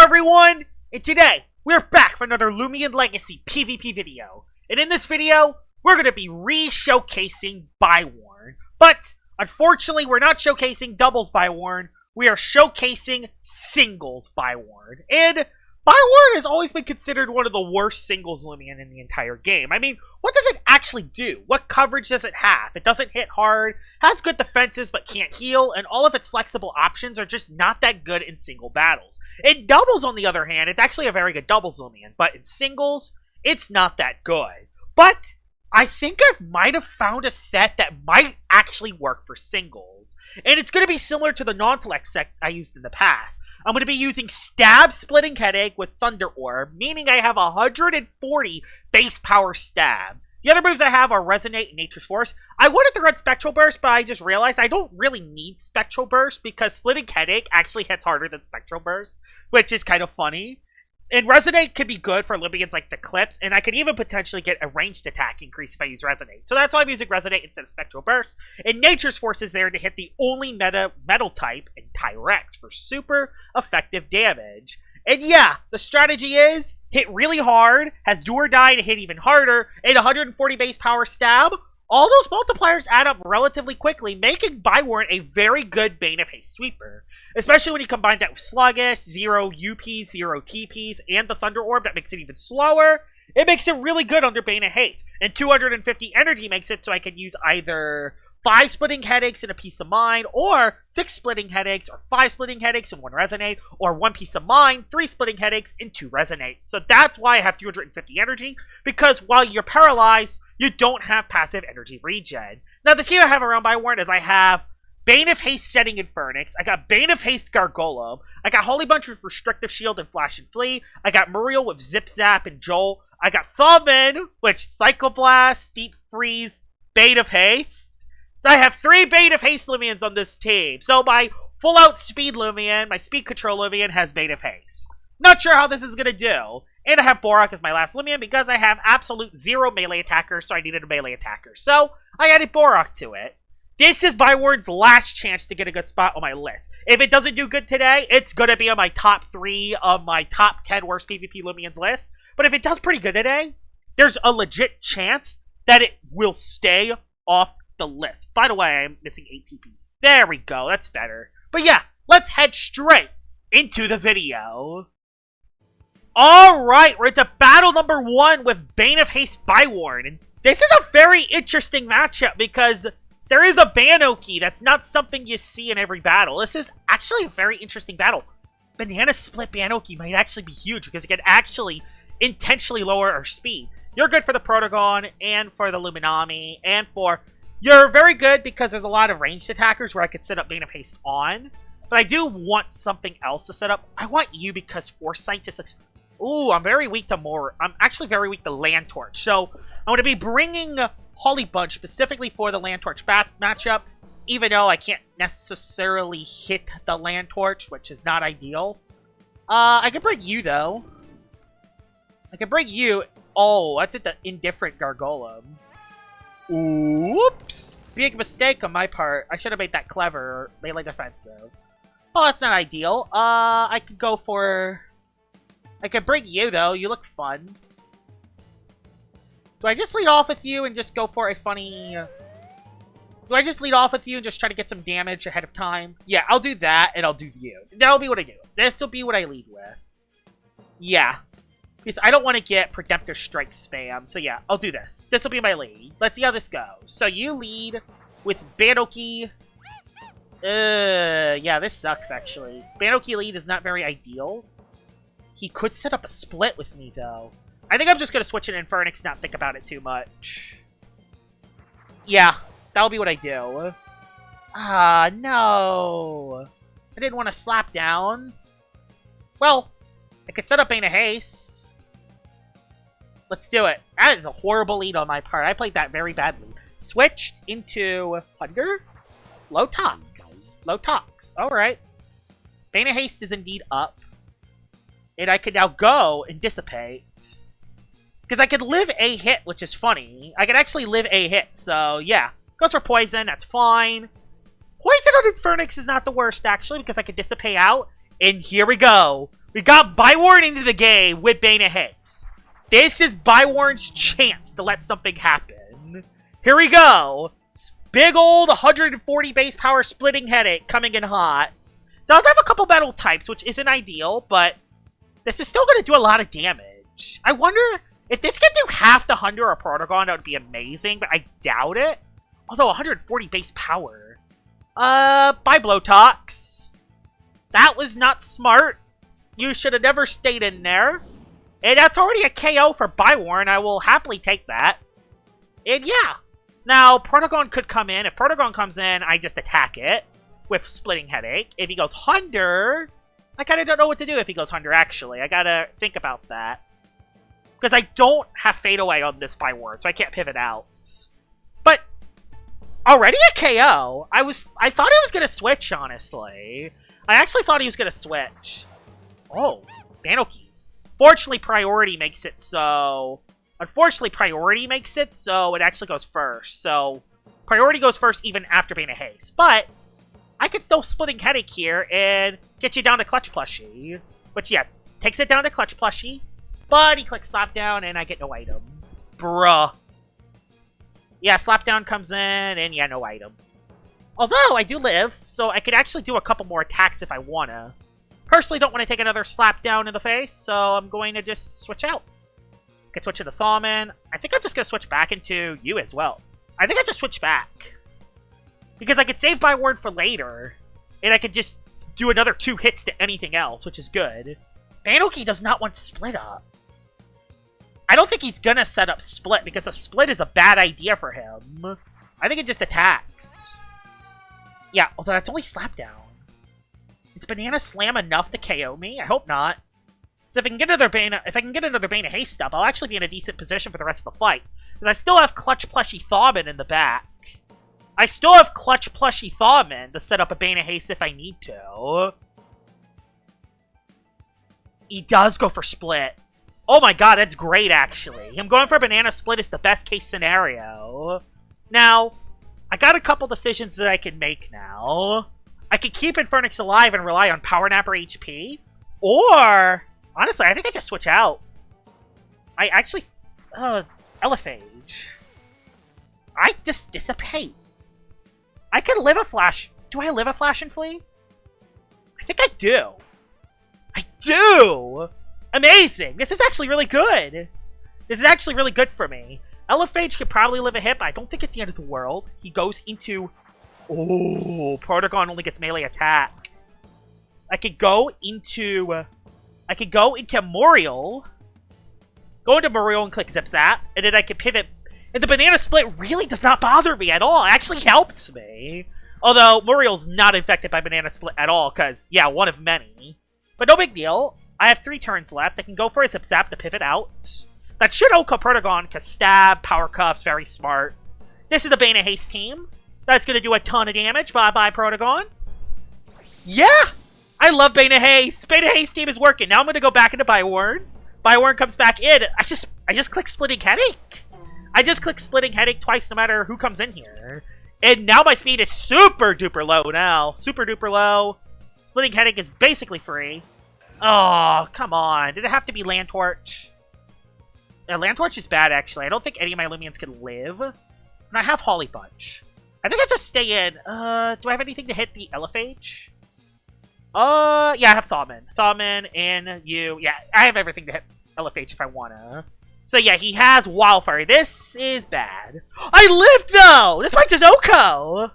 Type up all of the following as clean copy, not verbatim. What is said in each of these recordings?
everyone, and today we're back for another Loomian Legacy PvP video. And in this video, we're going to be re-showcasing Biwarned. But unfortunately, we're not showcasing doubles Biwarned, we are showcasing singles Biwarned. And Biwarned has always been considered one of the worst singles Loomian in the entire game. I mean, what does it actually do? What coverage does it have? It doesn't hit hard, has good defenses but can't heal, and all of its flexible options are just not that good in single battles. In doubles, on the other hand, it's actually a very good doubles Loomian, but in singles, it's not that good. But I think I might have found a set that might actually work for singles. And it's going to be similar to the non-select set I used in the past. I'm going to be using Stab Splitting Headache with Thunder Orb, meaning I have 140 base power stab. The other moves I have are Resonate and Nature's Force. I wanted to run Spectral Burst, but I just realized I don't really need Spectral Burst because Splitting Headache actually hits harder than Spectral Burst, which is kind of funny. And Resonate could be good for Loomians like the Clips, and I could even potentially get a ranged attack increase if I use Resonate. So that's why I'm using Resonate instead of Spectral Burst. And Nature's Force is there to hit the only metal type in Tyrex for super effective damage. And yeah, the strategy is hit really hard, has Do or Die to hit even harder, and 140 base power stab. All those multipliers add up relatively quickly, making Biwarned a very good Bane of Haste sweeper. Especially when you combine that with Sluggish, 0 UPs, 0 TPs, and the Thunder Orb that makes it even slower. It makes it really good under Bane of Haste. And 250 energy makes it so I can use either 5 Splitting Headaches and a Peace of Mind, or 6 Splitting Headaches, or 5 Splitting Headaches and 1 Resonate, or 1 Peace of Mind, 3 Splitting Headaches, and 2 Resonate. So that's why I have 250 energy, because while you're paralyzed, you don't have passive energy regen. Now, the team I have around Biwarned is I have Bane of Haste Setting Infernix, I got Bane of Haste Gargolem, I got Holy Bunch with Restrictive Shield and Flash and Flee, I got Muriel with Zip Zap and Joel, I got Thumbin, which Psychoblast, Deep Freeze, Bane of Haste. So I have 3 Bane of Haste Loomians on this team. So my full outspeed Loomian, my speed control Loomian has Bane of Haste. Not sure how this is going to do. And I have Borak as my last Loomian because I have absolute 0 melee attackers, so I needed a melee attacker. So I added Borak to it. This is Biwarnd's last chance to get a good spot on my list. If it doesn't do good today, it's going to be on my top 3 of my top 10 worst PvP Loomians list. But if it does pretty good today, there's a legit chance that it will stay off the list. By the way, I'm missing 8 TPs. There we go. That's better. But yeah, let's head straight into the video. Alright, we're into battle number 1 with Bane of Haste Biwarned. And this is a very interesting matchup because there is a Banoki. That's not something you see in every battle. This is actually a very interesting battle. Banana Split Banoki might actually be huge because it can actually intentionally lower our speed. You're good for the Protagon and for the Luminami and for... You're very good because there's a lot of ranged attackers where I could set up Bane of Haste on. But I do want something else to set up. I want you because Foresight just looks... Ooh, I'm very weak to more... I'm actually very weak to Land Torch. So, I'm going to be bringing Holy Bunch specifically for the Land Torch matchup. Even though I can't necessarily hit the Land Torch, which is not ideal. I can bring you, though. I can bring you... Oh, that's the Indifferent Gargolem. Oops! Big mistake on my part. I should have made that clever or melee defensive. Oh, that's not ideal. I could go for... I could bring you, though. You look fun. Do I just lead off with you and just go for a funny... Do I just lead off with you and just try to get some damage ahead of time? Yeah, I'll do that, and I'll do you. That'll be what I do. This will be what I lead with. Yeah. Because I don't want to get Redemptive Strike spam. So yeah, I'll do this. This will be my lead. Let's see how this goes. So you lead with Banoki. Yeah, this sucks, actually. Banoki lead is not very ideal. He could set up a split with me, though. I think I'm just going to switch in Infernix, not think about it too much. Yeah, that'll be what I do. Ah, no. I didn't want to slap down. Well, I could set up Bane of Haste. Let's do it. That is a horrible lead on my part. I played that very badly. Switched into Hunger. Low Tox. Low Tox. Alright. Bane of Haste is indeed up. And I can now go and Dissipate. Because I could live a hit, which is funny. I could actually live a hit, so yeah. Goes for Poison, that's fine. Poison on Infernix is not the worst, actually, because I could Dissipate out. And here we go. We got Biwarned into the game with Bane of Haste. This is Biwarned's chance to let something happen. Here we go. Big old 140 base power splitting headache coming in hot. Does have a couple metal types, which isn't ideal, but this is still going to do a lot of damage. I wonder if this can do half the Hunter or Protagon, that would be amazing, but I doubt it. Although 140 base power. Bye Blowtox. That was not smart. You should have never stayed in there. And that's already a KO for Biwarned. I will happily take that. And yeah. Now, Protagon could come in. If Protagon comes in, I just attack it with Splitting Headache. If he goes Hunter, I kind of don't know what to do if he goes Hunter, actually. I gotta think about that. Because I don't have Fade Away on this Biwarned, so I can't pivot out. But already a KO. I thought he was gonna switch, honestly. I actually thought he was gonna switch. Oh, Banoki. Fortunately, priority makes it so... Unfortunately, priority makes it so it actually goes first. So, priority goes first even after Bane of Haste. But, I could still Splitting Headache here and get you down to Clutch Plushie. Which, yeah, takes it down to Clutch Plushie. But he clicks Slapdown and I get no item. Bruh. Yeah, Slapdown comes in and yeah, no item. Although, I do live, so I could actually do a couple more attacks if I wanna. Personally, don't want to take another Slapdown in the face, so I'm going to just switch out. Could switch into Thawman. I think I'm just going to switch back into you as well. I think I just switch back. Because I could save Biwarned for later, and I could just do another 2 hits to anything else, which is good. Banoki does not want Split Up. I don't think he's going to set up Split, because a Split is a bad idea for him. I think it just attacks. Yeah, although that's only Slapdown. Is Banana Slam enough to KO me? I hope not. So if I can get another Bane of Haste up, I'll actually be in a decent position for the rest of the fight. Because I still have Clutch Plushie Thawman in the back. I still have Clutch Plushie Thawman to set up a Bane of Haste if I need to. He does go for Split. Oh my god, that's great, actually. Him going for Banana Split is the best case scenario. Now, I got a couple decisions that I can make now. I could keep Infernix alive and rely on Power Napper HP. Or, honestly, I think I just switch out. I actually... Elephage. I just dissipate. I can live a Flash. Do I live a Flash and Flee? I think I do. I do! Amazing! This is actually really good. This is actually really good for me. Elephage could probably live a hit, but I don't think it's the end of the world. He goes into... Oh, Protagon only gets melee attack. I could go into Muriel. Go into Muriel and click Zip Zap. And then I can pivot. And the Banana Split really does not bother me at all. It actually helps me. Although, Muriel's not infected by Banana Split at all. Because, yeah, one of many. But no big deal. I have 3 turns left. I can go for a Zip Zap to pivot out. That should OHKO Protagon. Because Stab, Power Cuffs, very smart. This is a Bane of Haste team. That's going to do a ton of damage. Bye-bye, Protagon. Yeah! I love Bane of Haste. Bane of Haste team is working. Now I'm going to go back into Biwarned. Biwarned comes back in. I just click Splitting Headache. I just click Splitting Headache twice no matter who comes in here. And now my speed is super duper low now. Super duper low. Splitting Headache is basically free. Oh, come on. Did it have to be Land Torch? Land Torch is bad, actually. I don't think any of my Loomians can live. And I have Holly Bunch. I think I just stay in. Do I have anything to hit the Elephage? Yeah, I have Thawman. Thawman and you. Yeah, I have everything to hit Elephage if I wanna. So yeah, he has Wildfire. This is bad. I lived though! This might just OHKO!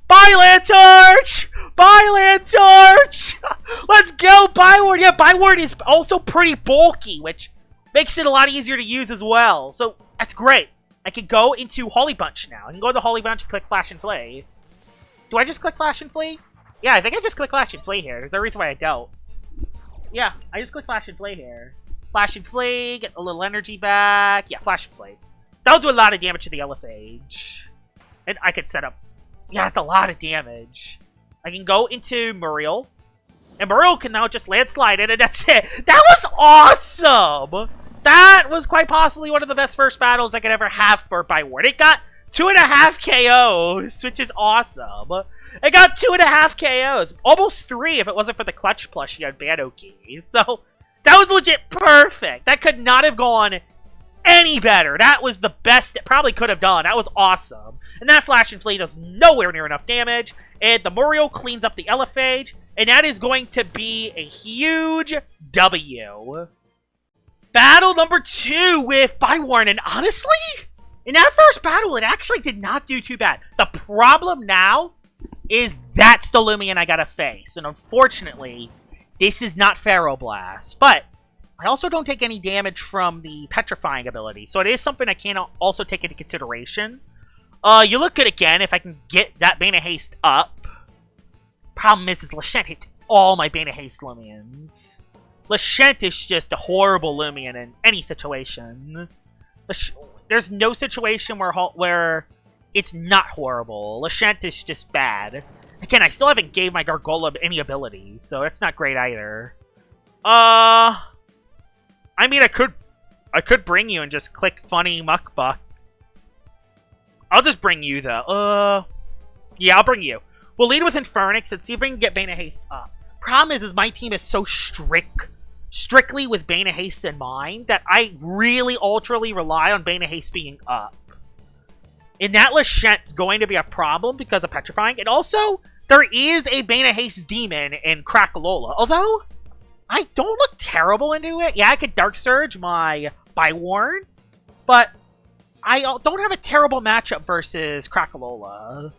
Bye, Land Torch! Bye, Land Torch! Let's go, Biwarned! Yeah, Biwarned is also pretty bulky, which makes it a lot easier to use as well. So, that's great. I can go into Holly Bunch now. I can go to Holly Bunch and click Flash and Flee. Do I just click Flash and Flee? Yeah, I think I just click Flash and Flee here. There's no reason why I don't. Yeah, I just click Flash and Flee here. Flash and Flee, get a little energy back. Yeah, Flash and Flee. That'll do a lot of damage to the Elephage. And I could set up... Yeah, it's a lot of damage. I can go into Muriel. And Muriel can now just landslide in, and that's it. That was awesome! That was quite possibly one of the best first battles I could ever have for Biwarned. It got 2.5 KOs, which is awesome. It got 2.5 KOs. Almost 3 if it wasn't for the clutch plush you had Banoki. So, that was legit perfect. That could not have gone any better. That was the best it probably could have done. That was awesome. And that Flash and Flea does nowhere near enough damage. And the Muriel cleans up the Elephage. And that is going to be a huge W. Battle number 2 with Biwarned. And honestly, in that first battle, it actually did not do too bad. The problem now is that's the Loomian I gotta face. And unfortunately, this is not Pharaoh Blast. But I also don't take any damage from the Petrifying ability. So it is something I can also take into consideration. You look good again if I can get that Bane of Haste up. Problem is Lashent hits all my Bane of Haste Loomians. Lashent is just a horrible Loomian in any situation. There's no situation where it's not horrible. Lashent is just bad. Again, I still haven't gave my Gargoyle any ability, so that's not great either. I mean, I could bring you and just click funny muckbuck. I'll just bring you though. Yeah, I'll bring you. We'll lead with Infernix and see if we can get Bane of Haste up. Problem is my team is so strictly with Bane of Haste in mind that I really ultrally rely on Bane of Haste being up. And that Lashent's going to be a problem because of Petrifying. And also, there is a Bane of Haste demon in Crackalola. Although, I don't look terrible into it. Yeah, I could Dark Surge my Biwarned, but I don't have a terrible matchup versus Crackalola.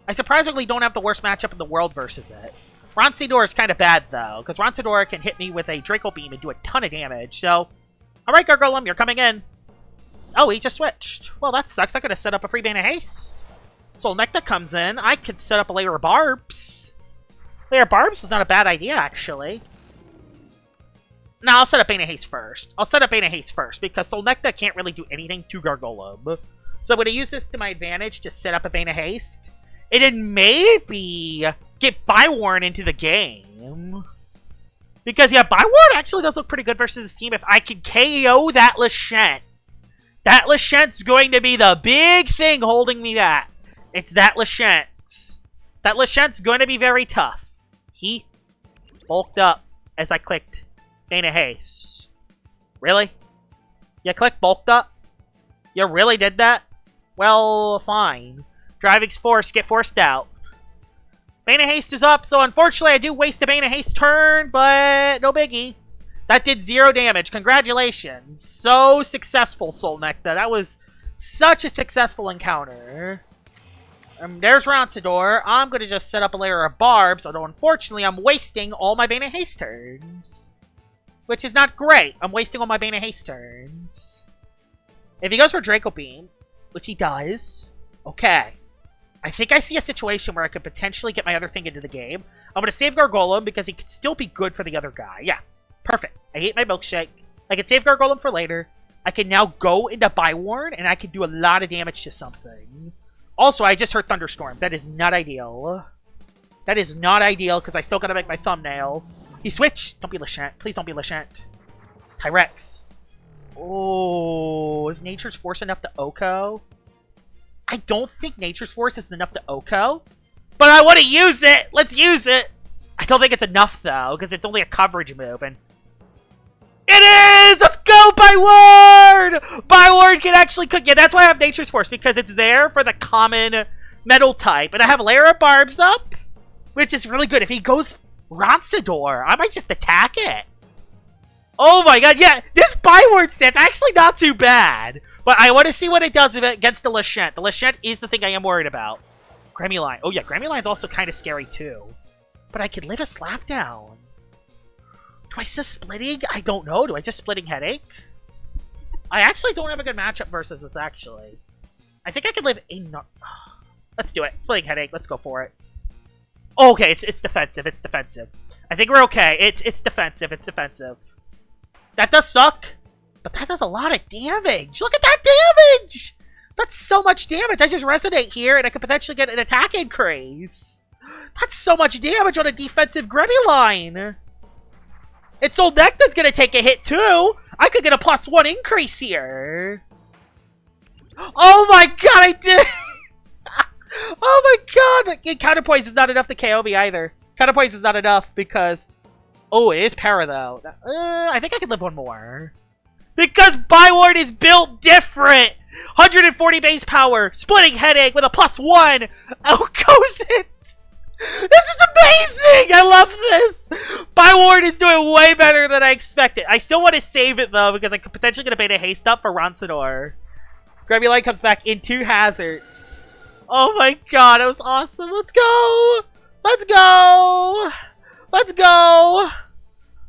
I surprisingly don't have the worst matchup in the world versus it. Roncidor is kind of bad, though, because Roncidor can hit me with a Draco Beam and do a ton of damage, so... Alright, Gargolem, you're coming in. Oh, he just switched. Well, that sucks. I could have set up a free Bane of Haste. So Necta comes in. I could set up a Layer of Barbs. Layer of Barbs is not a bad idea, actually. No, I'll set up Bane of Haste first. I'll set up Bane of Haste first, because Solnecta can't really do anything to Gargolem. So I'm going to use this to my advantage to set up a Bane of Haste. And then maybe get Biwarned into the game. Because, yeah, Biwarned actually does look pretty good versus his team if I can KO that Lashent. That Lashent's going to be the big thing holding me back. It's that Lashent. That Lashent's going to be very tough. He bulked up as I clicked Bane of Haste. Really? You clicked bulked up? You really did that? Well, fine. Driving Force, get forced out. Bane of Haste is up, so unfortunately I do waste a Bane of Haste turn, but no biggie. That did 0 damage. Congratulations. So successful, Solnecta. That was such a successful encounter. There's Roncidor. I'm going to just set up a Layer of Barbs, although unfortunately I'm wasting all my Bane of Haste turns. Which is not great. I'm wasting all my Bane of Haste turns. If he goes for Draco Beam, which he does, okay. I think I see a situation where I could potentially get my other thing into the game. I'm going to save Gargolem because he could still be good for the other guy. Yeah, perfect. I ate my milkshake. I can save Gargolem for later. I can now go into Biwarned, and I can do a lot of damage to something. Also, I just heard Thunderstorms. That is not ideal. That is not ideal because I still got to make my thumbnail. He switched. Don't be Lashent. Please don't be Lashent. Tyrex. Oh, is Nature's Force enough to Oko? I don't think Nature's Force is enough to Oko, but I want to use it! Let's use it! I don't think it's enough, though, because it's only a coverage move, and... It is! Let's go, Biwarned! Biwarned can actually cook. Yeah, that's why I have Nature's Force, because it's there for the common metal type, and I have a Layer of Barbs up, which is really good. If he goes Roncidor, I might just attack it. Oh my god, yeah, this Biwarned set's actually not too bad. But I want to see what it does against the Lashent. The Lashent is the thing I am worried about. Gremmuline. Oh yeah, Gremmuline's also kind of scary too. But I could live a Slapdown. Do I just Splitting? I don't know. Do I just Splitting Headache? I actually don't have a good matchup versus this, actually. I think I could live a... Let's do it. Splitting Headache. Let's go for it. Oh, okay, it's defensive. It's defensive. I think we're okay. It's defensive. It's defensive. That does suck. But that does a lot of damage. Look at that damage! That's so much damage. I just Resonate here, and I could potentially get an attack increase. That's so much damage on a defensive Gremmuline. And Solnecta's going to take a hit, too. I could get a +1 increase here. Oh my god, I did! Oh my god! Counterpoise is not enough to KO me either. Counterpoise is not enough because... Oh, it is para though. I think I can live one more. Because Biwarned is built different! 140 base power, splitting headache with a +1! Outgoes it! This is amazing! I love this! Biwarned is doing way better than I expected. I still want to save it though because I'm potentially going to Bane of Haste up for Ronsador. Gremulite comes back in 2 hazards. Oh my god, that was awesome. Let's go! Let's go! Let's go!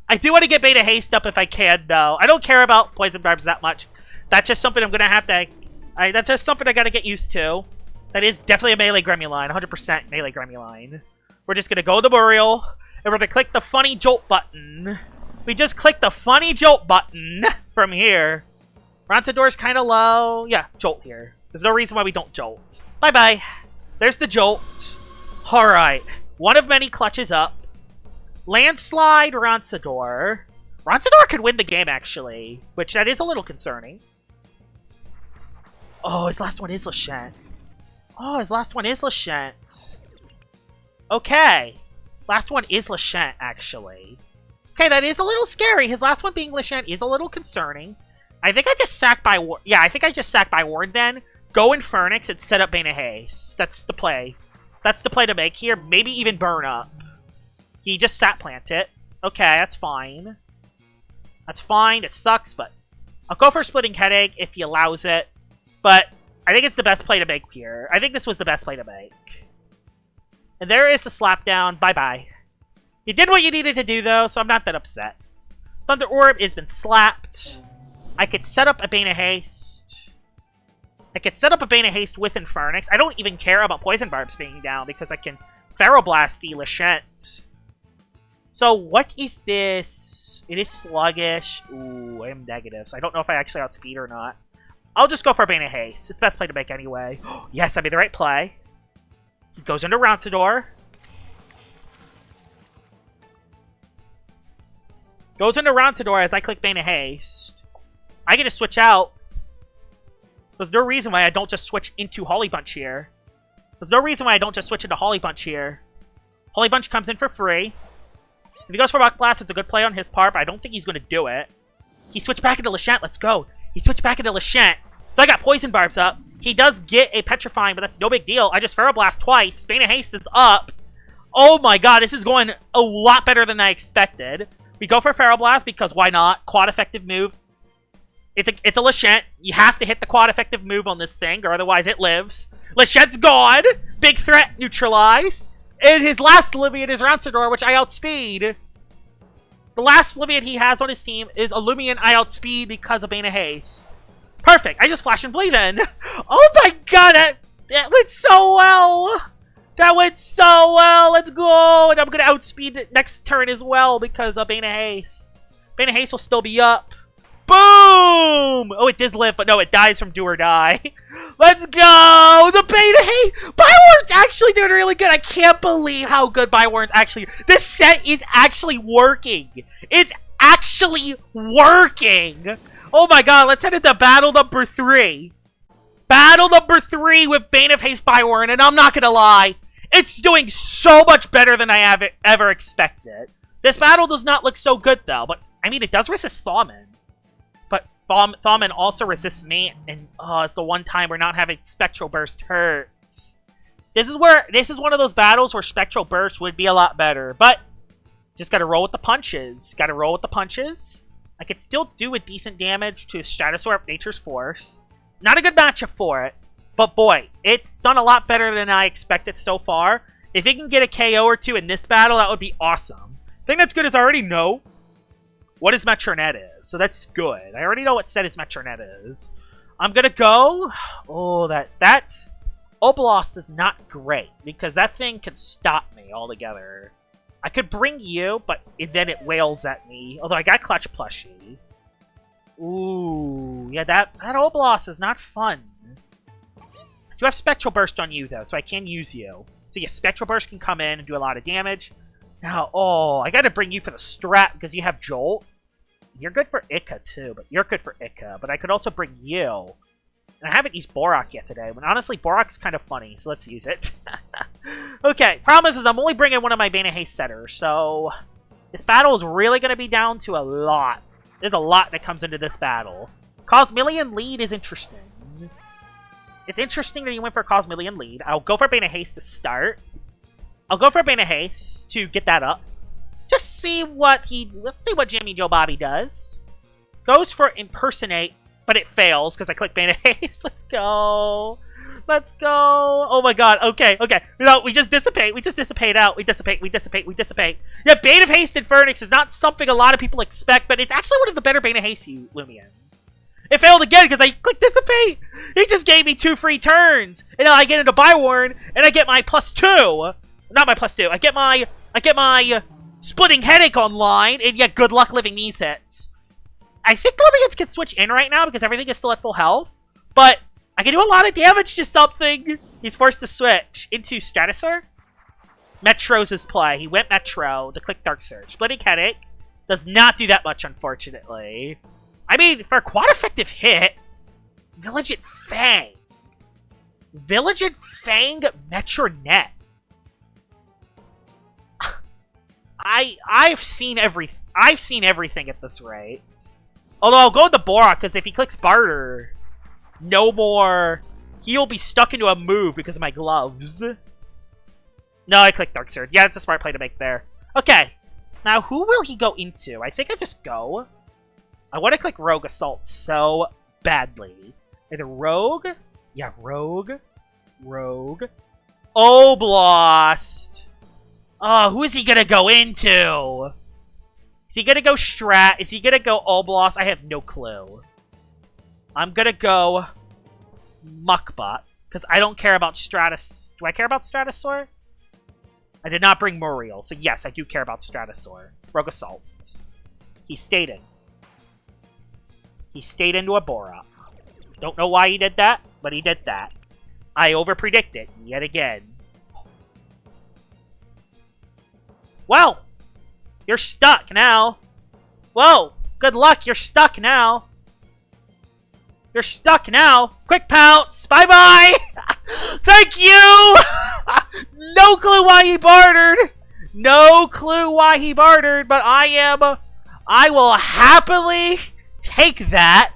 I do want to get Bane of Haste up if I can though. I don't care about Poison Barbs that much. That's just something I'm going to have to... that's just something I got to get used to. That is definitely a melee Gremulite. 100% melee Gremulite. We're just going to go to Burial. And we're going to click the funny jolt button. We just click the funny jolt button from here. Ronsador's kind of low. Yeah, jolt here. There's no reason why we don't jolt. Bye-bye. There's the jolt. Alright. One of many clutches up. Landslide Ronsador. Ronsador could win the game, actually. Which, that is a little concerning. Oh, his last one is Lashent. Oh, his last one is Lashent. Okay. Last one is Lashent, actually. Okay, that is a little scary. His last one being Lashent is a little concerning. I think I just sack Biwarned. Yeah, I think I just sack Biwarned then. Go Infernix and set up Bane of Haste. That's the play. That's the play to make here. Maybe even burn up. He just sat plant it. Okay, that's fine. That's fine. It sucks, but I'll go for Splitting Headache if he allows it. But I think it's the best play to make here. I think this was the best play to make. And there is the slapdown. Bye-bye. You did what you needed to do, though, so I'm not that upset. Thunder Orb has been slapped. I could set up a Bane of Haste. I could set up a Bane of Haste with Infernix. I don't even care about Poison Barbs being down because I can Feral Blast the Lashent. So what is this? It is sluggish. Ooh, I am negative, so I don't know if I actually outspeed or not. I'll just go for Bane of Haste. It's the best play to make anyway. Yes, I made the right play. He goes into Ronsador. Goes into Ronsador as I click Bane of Haste. I get to switch out. There's no reason why I don't just switch into Holly Bunch here. There's no reason why I don't just switch into Holly Bunch here. Holly Bunch comes in for free. If he goes for Rock Blast, it's a good play on his part, but I don't think he's going to do it. He switched back into Lashent. Let's go. He switched back into Lashent. So I got Poison Barbs up. He does get a Petrifying, but that's no big deal. I just Feral Blast twice. Bane of Haste is up. Oh my god, this is going a lot better than I expected. We go for Feral Blast because why not? Quad effective move. It's a Lashent. You have to hit the quad effective move on this thing, or otherwise it lives. Lashent's gone. Big threat neutralize. And his last Loomian is Ronsador, which I outspeed. The last Loomian he has on his team is a Loomian I outspeed because of Bane of Haste. Perfect. I just Flash and Bleed then. Oh my god, that went so well. That went so well. Let's go. And I'm going to outspeed it next turn as well because of Bane of Haste. Bane of Haste will still be up. Boom! Oh, it does live, but no, it dies from Do or Die. Let's go! The Bane of Haste! Biwarnd's actually doing really good. I can't believe how good Biwarnd's actually... This set is actually working. It's actually working. Oh my god, let's head into battle number 3. Battle number 3 with Bane of Haste Biwarned, and I'm not gonna lie, it's doing so much better than I have ever expected. This battle does not look so good, though, but, I mean, it does resist Thaumin. But Thaumin also resists me, and, oh, it's the one time where not having Spectral Burst hurts. This is one of those battles where Spectral Burst would be a lot better, but just gotta roll with the punches. Gotta roll with the punches. I could still do a decent damage to Stratosaur Nature's Force. Not a good matchup for it, but boy, it's done a lot better than I expected so far. If it can get a KO or 2 in this battle, that would be awesome. The thing that's good is I already know what his Metronet is, so that's good. I already know what set his Metronet is. I'm gonna go... Oh, that Oblast is not great, because that thing can stop me altogether. I could bring you, but then it wails at me. Although I got Clutch Plushie. Ooh, yeah, that Oblast is not fun. I do have Spectral Burst on you, though, so I can use you. So yeah, Spectral Burst can come in and do a lot of damage. Now, oh, I gotta bring you for the strat because you have Jolt. You're good for Ica, too, but you're good for Ica. But I could also bring you. And I haven't used Borak yet today, but honestly, Borak's kind of funny, so let's use it. Okay, problem is I'm only bringing one of my Bane of Haste setters, so this battle is really going to be down to a lot. There's a lot that comes into this battle. Cosmillion lead is interesting. It's interesting that he went for Cosmillion lead. I'll go for Bane of Haste to start. I'll go for Bane of Haste to get that up. Just see what let's see what Jammy Joe Bobby does. Goes for Impersonate, but it fails because I click Bane of Haste. Let's go. Let's go. Oh my god. Okay, okay. No, we just dissipate. We just dissipate out. We dissipate. Yeah, Bane of Haste in Phoenix is not something a lot of people expect, but it's actually one of the better Bane of Haste Loomians. It failed again because I clicked Dissipate. He just gave me 2 free turns. And now I get into Biwarned, and I get my +2. Not my +2. I get my Splitting Headache online, and yeah, good luck living these hits. I think Loomians can switch in right now because everything is still at full health, but I can do a lot of damage to something. He's forced to switch into Stratosaur. Metro's his play. He went Metro to click Dark Surge. Splitting Headache does not do that much, unfortunately. I mean, for a quad-effective hit, Villagent Fang. Villagent Fang Metronet. I've seen everything at this rate. Although I'll go with the Borak, because if he clicks Barter, no more. He'll be stuck into a move because of my gloves. No, I clicked Dark Surge. Yeah, it's a smart play to make there. Okay. Now, who will he go into? I think I just go. I want to click Rogue Assault so badly. Either Rogue. Yeah, Rogue. Rogue. Oblast. Oh, who is he going to go into? Is he going to go Strat? Is he going to go Oblast? I have no clue. I'm going to go Muckbot, because I don't care about Stratus. Do I care about Stratosaur? I did not bring Muriel, so yes, I do care about Stratosaur. Rogue Assault. He stayed in. He stayed into a Borak. Don't know why he did that, but he did that. I overpredicted yet again. Well, you're stuck now. Whoa, good luck, you're stuck now. You're stuck now. Quick pounce. Bye-bye. Thank you. No clue why he bartered. No clue why he bartered, but I will happily take that.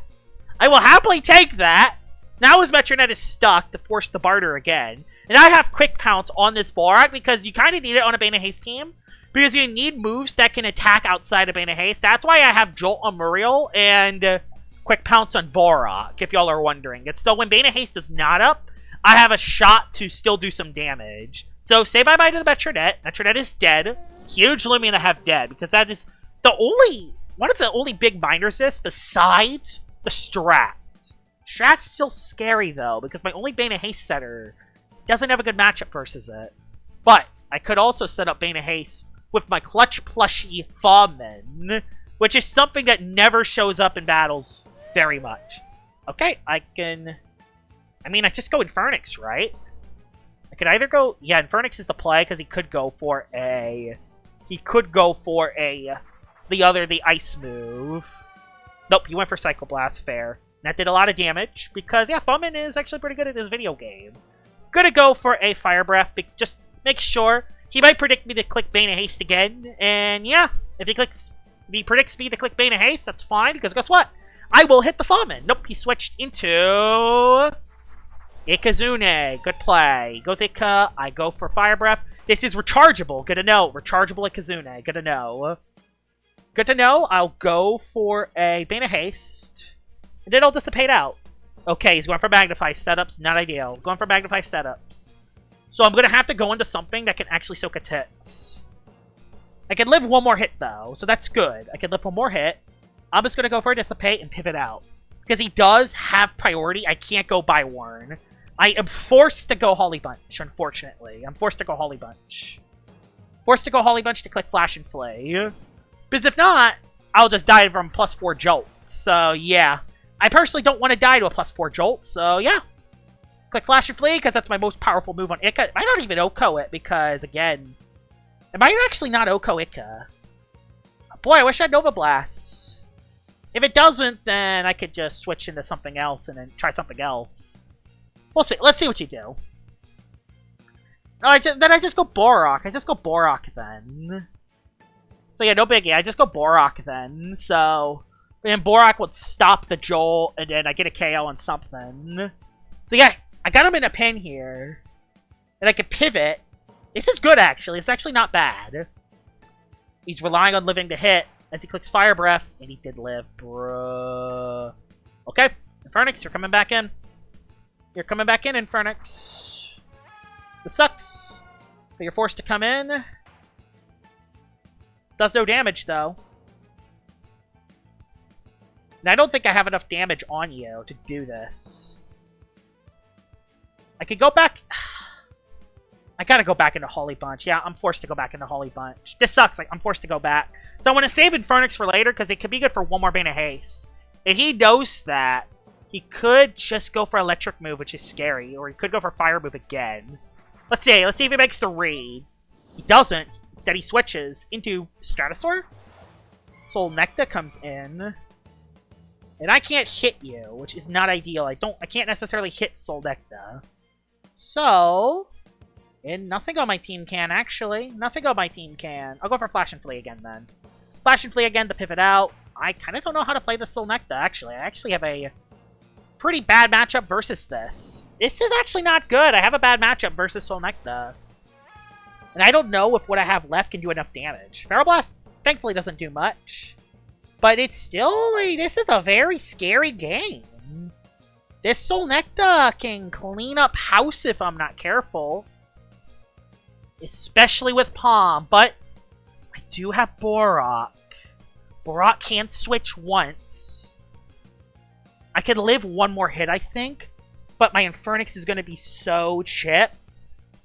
I will happily take that. Now his Metronet is stuck to force the barter again. And I have quick pounce on this Borak because you kind of need it on a Bane of Haste team. Because you need moves that can attack outside of Bane of Haste. That's why I have Jolt on Muriel and quick pounce on Borak, if y'all are wondering. It's so when Bane of Haste is not up, I have a shot to still do some damage. So say bye-bye to the Metronet. Metronet is dead. Huge Loomian to have dead, because that is one of the only big mind resists besides the Strat. Strat's still scary, though, because my only Bane of Haste setter doesn't have a good matchup versus it. But I could also set up Bane of Haste with my clutch plushie Fawman, which is something that never shows up in battles very much. Okay, I just go Infernix, right? I could either go... Yeah, Infernix is the play, because he could go for a... the ice move. Nope, he went for Psycho Blast, fair. That did a lot of damage, because, yeah, Fawman is actually pretty good at this video game. Gonna go for a Fire Breath, just make sure. He might predict me to click Bane of Haste again, and yeah, if he predicts me to click Bane of Haste, that's fine, because guess what? I will hit the Fawman. Nope, he switched into Ikazune. Good play. Goes Ika. I go for Fire Breath. This is rechargeable. Good to know. Rechargeable Ikazune. Good to know. Good to know. I'll go for a Bane of Haste. And then I'll dissipate out. Okay, he's going for Magnify setups. Not ideal. Going for Magnify setups. So I'm going to have to go into something that can actually soak its hits. I can live one more hit, though. So that's good. I can live one more hit. I'm just going to go for a Dissipate and pivot out. Because he does have priority. I can't go Biwarned. I am forced to go Holly Bunch, unfortunately. I'm forced to go Holly Bunch. Forced to go Holly Bunch to click Flash and Flay. Because if not, I'll just die from +4 Jolt. So, yeah. I personally don't want to die to a +4 Jolt, so yeah. Click Flash and Flee, because that's my most powerful move on Ika. I might not even Oko it, because, again... It might actually not Oko Ika. Boy, I wish I had Nova Blast. If it doesn't, then I could just switch into something else and then try something else. We'll see. Let's see what you do. Oh, then I just go Borok. I just go Borok then. So yeah, no biggie. I just go Borok then. So, and Borok would stop the Jolt, and then I get a KO on something. So yeah, I got him in a pin here. And I can pivot. This is good, actually. It's actually not bad. He's relying on living to hit as he clicks Fire Breath, and he did live, bruh. Okay, Infernix, you're coming back in. You're coming back in, Infernix. This sucks, but you're forced to come in. Does no damage, though. And I don't think I have enough damage on you to do this. I could go back... I gotta go back into Holy Bunch. Yeah, I'm forced to go back into Holy Bunch. This sucks. Like, I'm forced to go back. So I want to save Infernix for later, because it could be good for one more Bane of Haste. If he knows that, he could just go for Electric move, which is scary. Or he could go for Fire move again. Let's see. Let's see if he makes the read. He doesn't. Instead, he switches into Stratosaur. Soul Nectar comes in. And I can't hit you, which is not ideal. I can't necessarily hit Soul Nectar. So... And nothing on my team can, actually. Nothing on my team can. I'll go for Flash and Flee again, then. Flash and Flee again to pivot out. I kind of don't know how to play the Soul Nectar, actually. I actually have a pretty bad matchup versus this. This is actually not good. I have a bad matchup versus Soul Nectar. And I don't know if what I have left can do enough damage. Feral Blast, thankfully, doesn't do much. But it's still... This is a very scary game. This Soul Nectar can clean up house if I'm not careful. Especially with Palm, but I do have Borok. Borok can switch once. I could live one more hit, I think, but my Infernix is going to be so chip.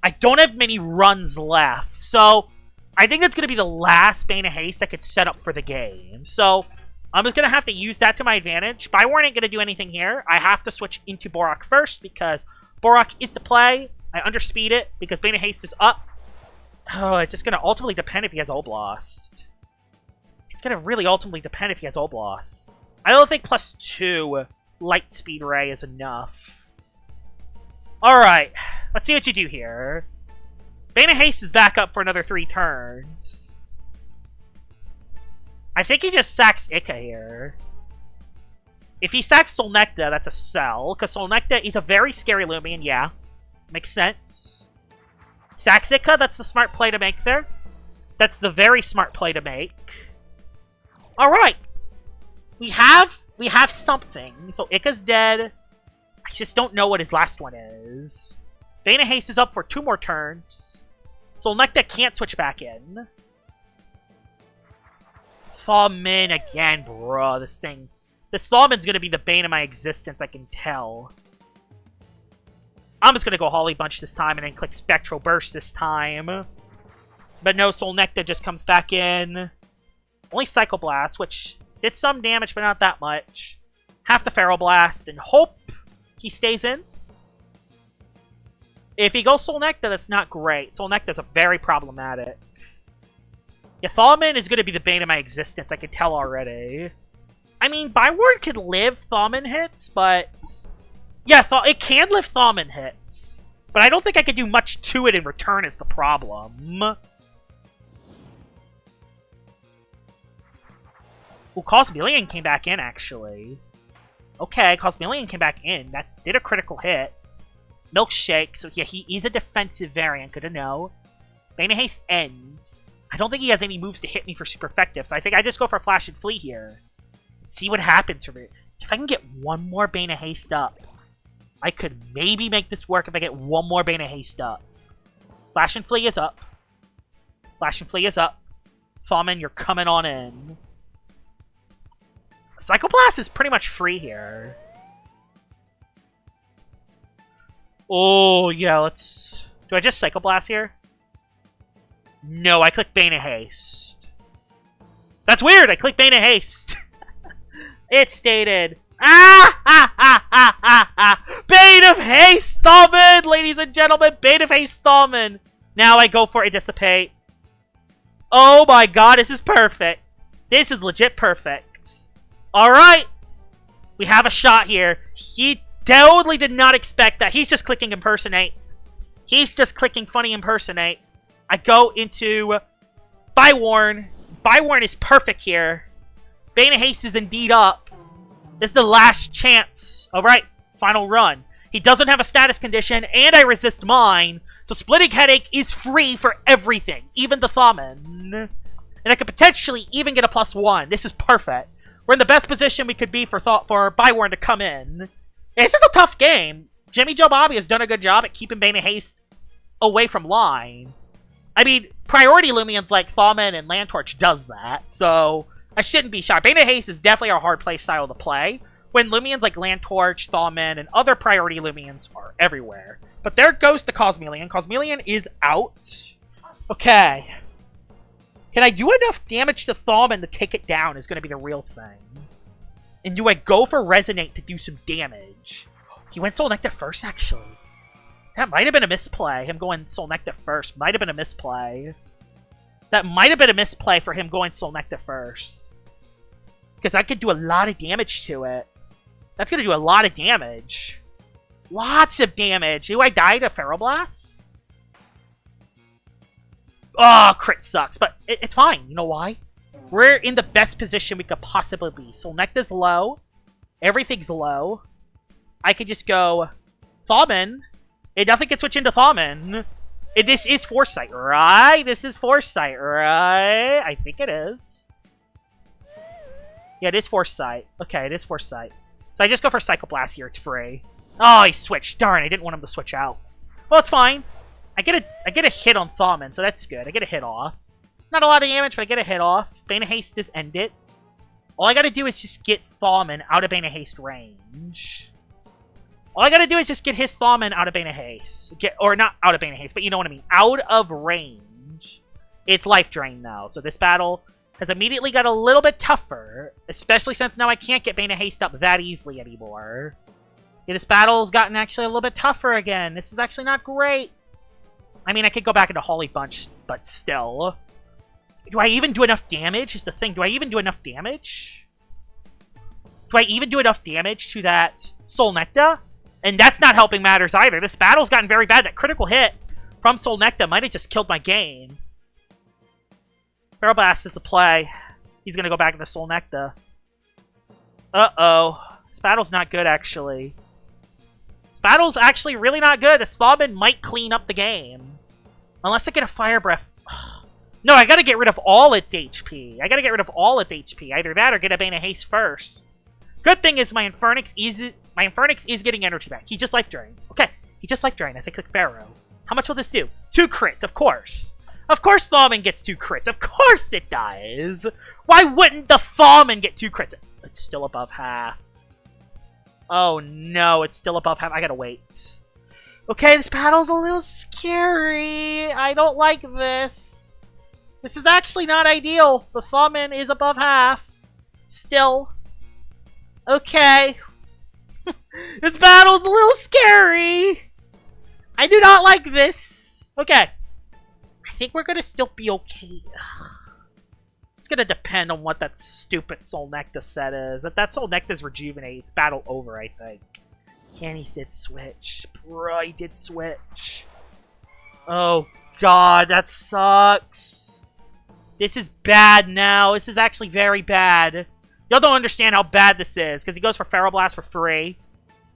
I don't have many runs left, so I think it's going to be the last Bane of Haste I could set up for the game. So I'm just going to have to use that to my advantage. Biwarned ain't going to do anything here. I have to switch into Borok first because Borok is the play. I underspeed it because Bane of Haste is up. Oh, it's just going to ultimately depend if he has Oblast. It's going to really ultimately depend if he has Oblast. I don't think +2 Light Speed Ray is enough. Alright, let's see what you do here. Bane of Haste is back up for another 3 turns. I think he just sacks Ika here. If he sacks Soul Nectar, that's a sell, because Soul Nectar is a very scary Loomian, yeah. Makes sense. Saxika, that's the smart play to make there. That's the very smart play to make. Alright. We have something. So Ika's dead. I just don't know what his last one is. Bane of Haste is up for 2 more turns. Soul Nectar can't switch back in. Thawmin again, bro. This Thawmin's gonna be the bane of my existence, I can tell. I'm just going to go Holly Bunch this time and then click Spectral Burst this time. But no, Soul Nectar just comes back in. Only Psycho Blast, which did some damage, but not that much. Half the Feral Blast, and hope he stays in. If he goes Soul Nectar, that's not great. Soul Nectar's very problematic. Yeah, Thawmin is going to be the bane of my existence, I can tell already. I mean, Biwarned could live Thawmin hits, but... Yeah, it can live Thawmin hits. But I don't think I could do much to it in return is the problem. Ooh, Cosmeleon came back in, actually. Okay, Cosmeleon came back in. That did a critical hit. Milkshake, so yeah, he is a defensive variant, good to know. Bane of Haste ends. I don't think he has any moves to hit me for super effective, so I think I just go for Flash and Flee here. See what happens from it. If I can get one more Bane of Haste up, I could maybe make this work if I get one more Bane of Haste up. Flash and Flee is up. Flash and Flee is up. Thawmin, you're coming on in. Psycho Blast is pretty much free here. Oh, yeah, let's... Do I just Psycho Blast here? No, I click Bane of Haste. That's weird! I click Bane of Haste. It's stated... Bane of Haste Thawmin, ladies and gentlemen! Bane of Haste Thawmin! Now I go for a Dissipate. Oh my god, this is perfect. This is legit perfect. Alright! We have a shot here. He totally did not expect that. He's just clicking impersonate. He's just clicking funny impersonate. I go into Biwarned. Biwarned is perfect here. Bane of Haste is indeed up. This is the last chance. Alright, final run. He doesn't have a status condition, and I resist mine. So Splitting Headache is free for everything, even the Thawmin. And I could potentially even get a +1. This is perfect. We're in the best position we could be for Biwarned to come in. This is a tough game. Jimmy Joe Bobby has done a good job at keeping Bane of Haste away from line. I mean, priority Loomians like Thawmin and Landtorch does that, so I shouldn't be shocked. Bane of Haste is definitely a hard play style to play, when Loomians like Landtorch, Thawmin, and other priority Loomians are everywhere. But there goes the Cosmelian. Cosmelian is out. Okay. Can I do enough damage to Thawmin to take it down is going to be the real thing. And do I go for Resonate to do some damage? He went Soul Nectar first, actually. That might have been a misplay. Him going Soul Nectar first might have been a misplay. That might have been a misplay for him going Soul Nectar first. Because I could do a lot of damage to it. That's going to do a lot of damage. Lots of damage. Do I die to Feral Blast? Oh, crit sucks. But it's fine. You know why? We're in the best position we could possibly be. Soul Nectar's low. Everything's low. I could just go Thawmin. And nothing can switch into Thawmin. And this is Foresight, right? This is Foresight, right? I think it is. Yeah, it is Foresight. Okay, it is Foresight. So I just go for Psycho Blast here. It's free. Oh, he switched. Darn, I didn't want him to switch out. Well, it's fine. I get a hit on Thawmin, so that's good. I get a hit off. Not a lot of damage, but I get a hit off. Bane of Haste does end it. All I gotta do is just get Thawmin out of Bane of Haste range. All I gotta do is just get his Thawmin out of Bane of Haste. Or not out of Bane of Haste, but you know what I mean. Out of range. It's life drain now. So this battle has immediately got a little bit tougher. Especially since now I can't get Bane of Haste up that easily anymore. Yeah, this battle's gotten actually a little bit tougher again. This is actually not great. I mean, I could go back into Holy Bunch, but still. Do I even do enough damage is the thing. Do I even do enough damage? Do I even do enough damage to that Soul Nectar? And that's not helping matters either. This battle's gotten very bad. That critical hit from Soul Nectar might have just killed my game. Feral Blast is the play. He's going to go back into Soul Nectar. Uh-oh. This battle's not good, actually. This battle's actually really not good. This Thawmin might clean up the game. Unless I get a Fire Breath. No, I gotta get rid of all its HP. I gotta get rid of all its HP. Either that or get a Bane of Haste first. Good thing is my Infernix is getting energy back. He just Life Drain. Okay, he just Life Drain as I click Pharaoh. How much will this do? 2 crits, of course. Of course Thawmin gets 2 crits. Of course it does. Why wouldn't the Thawmin get 2 crits? It's still above half. Oh no, it's still above half. I gotta wait. Okay, this battle's a little scary. I don't like this. This is actually not ideal. The Thawmin is above half. Still. Okay. This battle's a little scary. I do not like this. Okay. I think we're gonna still be okay. It's gonna depend on what that stupid Soul Nectar set is. If that Soul Nectar's Rejuvenate, it's battle over, I think. And he did switch. Bro, he did switch. Oh god, that sucks. This is bad now. This is actually very bad. Y'all don't understand how bad this is, because he goes for Feral Blast for free.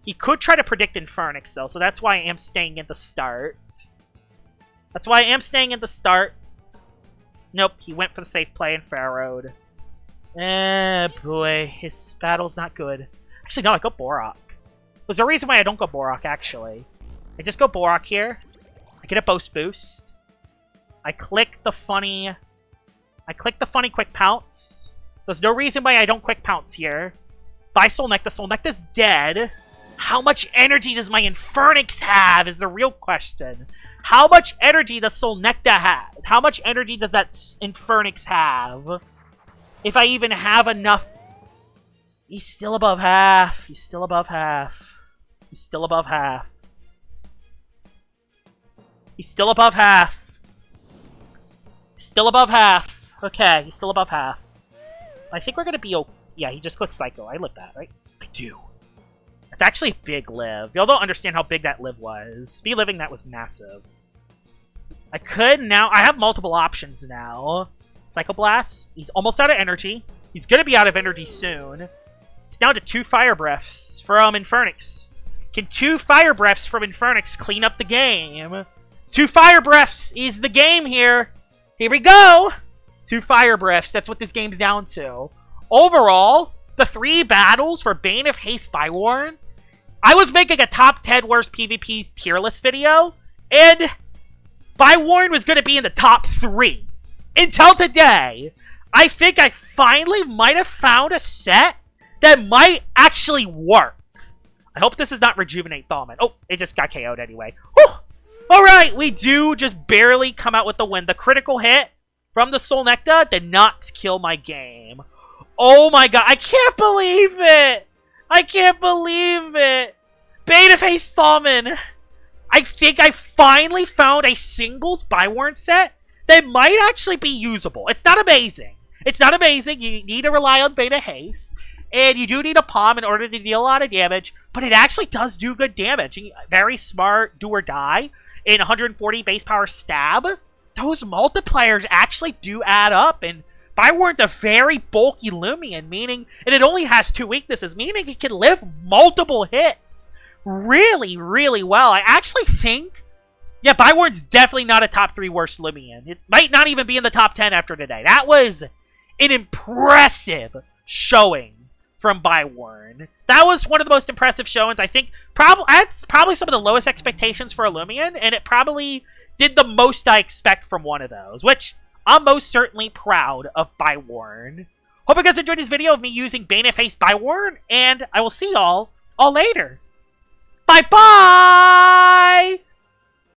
He could try to predict Infernix, though, so that's why I am staying at the start. That's why I am staying at the start. Nope, he went for the safe play and Pharaoh'd. Eh, boy, his battle's not good. Actually, no, I go Borak. There's a reason why I don't go Borak, actually. I just go Borak here. I get a Boast Boost. I click the funny Quick Pounce. There's no reason why I don't Quick Pounce here. Buy Soul Nectar. Soul Nectar's dead. How much energy does my Infernix have is the real question. How much energy does Soul Nectar have? How much energy does that Infernix have? If I even have enough. He's still above half. He's still above half. He's still above half. He's still above half. Still above half. Okay, he's still above half. I think we're gonna be okay. Yeah, he just clicks Psycho. I live that, right? I do. That's actually a big live. Y'all don't understand how big that live was. Me living that was massive. I could now... I have multiple options now. Psycho Blast. He's almost out of energy. He's going to be out of energy soon. It's down to 2 Fire Breaths from Infernix. Can 2 Fire Breaths from Infernix clean up the game? 2 Fire Breaths is the game here. Here we go. 2 Fire Breaths. That's what this game's down to. Overall, the 3 battles for Bane of Haste Biwarned. I was making a top 10 worst PvP tier list video, and Biwarned was going to be in the top 3. Until today, I think I finally might have found a set that might actually work. I hope this is not Rejuvenate Thawman. Oh, it just got KO'd anyway. Whew! Alright, we do just barely come out with the win. The critical hit from the Soul Nectar did not kill my game. Oh my god, I can't believe it! I can't believe it! Bane of Haste Thawman! I think I finally found a singles Biwarned set that might actually be usable. It's not amazing. It's not amazing. You need to rely on Bane of Haste. And you do need a palm in order to deal a lot of damage. But it actually does do good damage. Very smart do or die. In 140 base power stab. Those multipliers actually do add up. And Biwarnd's a very bulky Loomian, meaning... And it only has 2 weaknesses, meaning it can live multiple hits. Really, really well. I actually think... Yeah, Biwarnd's definitely not a top 3 worst Loomian. It might not even be in the top 10 after today. That was an impressive showing from Biwarned. That was one of the most impressive showings. I think that's probably some of the lowest expectations for a Loomian, and it probably did the most I expect from one of those, which I'm most certainly proud of Biwarned. Hope you guys enjoyed this video of me using Bane of Haste Biwarned, and I will see y'all all later. Bye-bye!